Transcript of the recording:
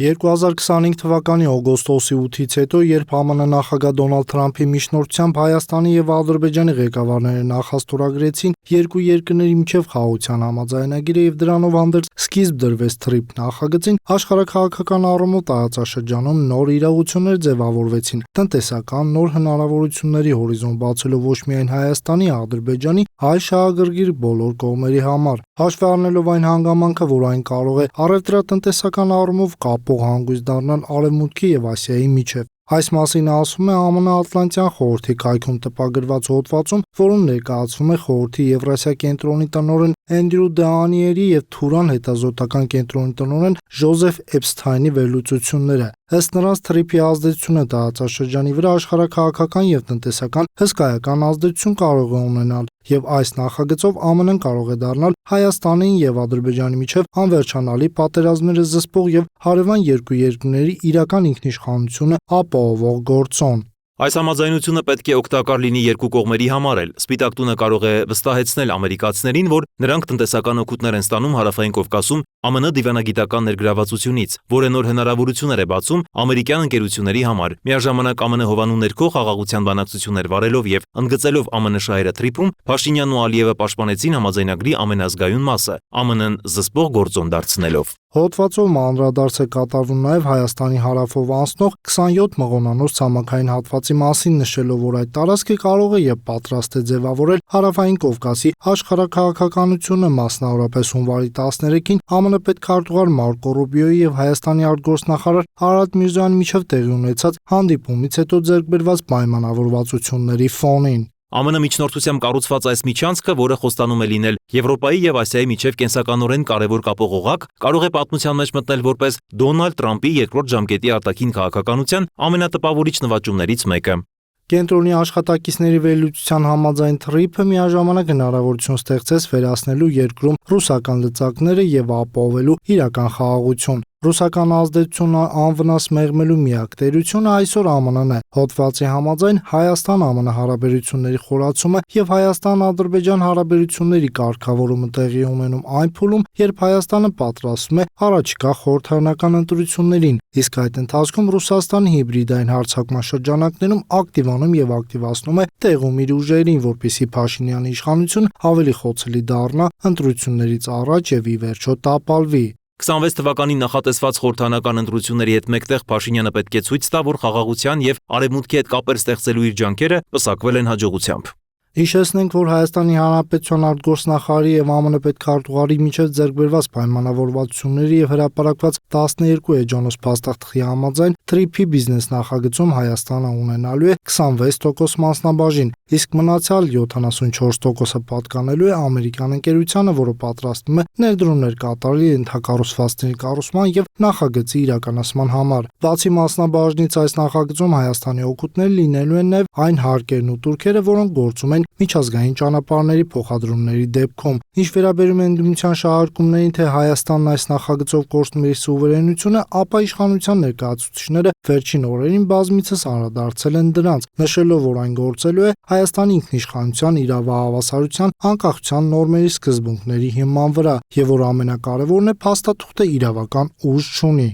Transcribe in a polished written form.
2025 թվականի օգոստոսի 8-ից հետո, երբ ԱՄՆ նախագահ Դոնալդ Թրամփի միջնորդությամբ Հայաստանի եւ Ադրբեջանի ղեկավարները նախաստորագրեցին երկու երկրների միջև խաղաղության համաձայնագիրը եւ դրանով հանդերձ սկիզբ դրվեց TRIP նախագծին, աշխարհաքաղաքական առումով տարածաշրջանում նոր իրողություններ ձևավորվեցին, տնտեսական նոր հնարավորությունների հորիզոն բացելով ոչ միայն Հայաստանի, Ադրբեջանի, այլ շահագրգիռ բոլոր կողմերի համար, հաշվի առնելով այն հանգամանքը, որ այն կարող է առևտրատնտեսական առումով կապող հանգույց դառնալ Արևմուտքի եւ Ասիայի միջև։ Այս մասին ասում է ԱՄՆ Ատլանտյան խորհրդի կայքում տպագրված հոդվածում, որում ներկայացվում է խորհրդի Եվրասիա կենտրոնի տնօրեն Էնդրյու Դանիերի եւ Թուրան հետազոտական կենտրոնի տնօրեն Ժոզեֆ Էփսթայնի վերլուծությունները։ Ըստ նրանց TRIP-ի ազդեցությունը տարածաշրջանի վրա աշխարհաքաղաքական եւ տնտեսական հսկայական ազդեցություն կարող է ունենալ, եւ այս նախագծով ԱՄՆ-ն կարող է դառնալ Հայաստանի եւ Ադրբեջանի միջև անվերջանալի պատերազմները զսպող եւ հարևան երկու երկրների իրական ինքնիշխանությունը ապահովող գործոն։ Այս համաձայնությունը պետք է օգտակար լինի երկու կողմերի համար էլ։ Սպիտակ տունը կարող է վստահեցնել ամերիկացիներին, որ նրանք տնտեսական օգուտներ են ստանում Հարավային Կովկասում ԱՄՆ դիվանագիտական ներգրավվածությունից, որը նոր հնարավորություններ է բացում ամերիկյան ընկերությունների համար։ Միաժամանակ ԱՄՆ հովանու ներքո խաղաղության բանակցություններ վարելով եւ ընդգծելով ԱՄՆ շահերը TRIP-ում, Փաշինյանն ու Ալիևը պաշտպանեցին համաձայնագրի ամենազգայուն մասը՝ ԱՄՆ-ն զսպող գործոն դարձնելով։ Հոդվածով անդրադարձ է կատարվում նաև Հայաստանի հարավով անցնող 27 մղոնանոց ցամաքային հատվածի մասին, նշելով, որ այդ տարածքը կարող է եւ պատրաստ է ձևավորել Հարավային Կովկասի աշխարհաքաղաքականությունը, մասնավորապես հունվարի 13-ին ԱՄՆ պետքարտուղար Մարկո Ռուբիոյի եւ Հայաստանի արտգործնախարար Արադ Միրզոյանի միջև տեղի ունեցած հանդիպումից հետո ձեռք բերված պայմանավորվածությունների ֆոնին։ ԱՄՆ միջնորդությամբ կառուցված այս միջանցքը, որը խոստանում է լինել Եվրոպայի եւ Ասիայի միջև կենսականորեն կարևոր կապող օղակ, կարող է պատմության մեջ մտնել որպես Դոնալդ Թրամփի երկրորդ ժամկետի արտաքին քաղաքականության ամենատպավորիչ նվաճումներից մեկը։ Կենտրոնի աշխատակիցների վերլուծության համաձայն TRIP-ը միաժամանակ հնարավորություն ստեղծեց վերացնելու երկրում ռուսական լծակները եւ ապահովելու իրական խաղաղություն։ Ռուսական ազդեցությունը անվնաս մեղմելու միակ տերությունը այսօր ԱՄՆ-ն է։ Հոդվածի համաձայն Հայաստան-ԱՄՆ հարաբերությունների խորացումը եւ Հայաստան-Ադրբեջան հարաբերությունների կարգավորումը տեղի ունենում այն փուլում, երբ Հայաստանը պատրաստվում է առաջիկա խորհրդարանական ընտրություններին, իսկ այդ ընթացքում Ռուսաստանը հիբրիդային հարձակման շրջանակներում ակտիվանում եւ ակտիվացնում է տեղում իր ուժերին, որպեսզի Փաշինյանի իշխանությունը ավելի խոցելի դառնա ընտրություններից առաջ եւ ի վերջո տապալվի։ 26 թվականին նախատեսված խորհրդարանական ընտրությունների հետ մեկտեղ Փաշինյանը պետք է ցույց տա, որ խաղաղության եւ արևմուտքի հետ կապեր ստեղծելու իր ջանքերը պսակվել են հաջողությամբ։ Հիշեցնենք, որ Հայաստանի Հանրապետության արտգործնախարարի եւ ԱՄՆ պետքարտուղարի միջև ձեռք բերված պայմանավորվածությունների եւ հրապարակված 12 էջանոց փաստաթղթի համաձայն TRIP-ի բիզնես նախագծում Հայաստանը ունենալու է 26% մասնաբաժին, իսկ մնացյալ 74%-ը պատկանելու է ամերիկյան ընկերությանը, որը պատրաստվում է ներդրումներ կատարել ենթակառուցվածքների կառուցման եւ նախագծի իրականացման համար։ Բացի մասնաբաժնից այս նախագծում Հայաստանի օգուտներ լինելու են նաեւ այն հարկերն ու տուրքերը, որոնք գործում են միջազգային ճանապարհների փոխադրումների դեպքում։ Ինչ վերաբերում է ընդդիմության շահարկումներին, թե Հայաստանն այս նախագծով կորցնում է իր սուվերենությունը, ապա իշխանության ներկայացուցիչները վերջին օրերին բազմիցս անդրադարձել են դրանց, նշելով, որ այն գործելու է Հայաստանի ինքնիշխանության, իրավահավասարության, անկախության նորմերի սկզբունքների հիման վրա, եւ որ ամենակարևորն է փաստաթուղթը իրավական ուժ չունի։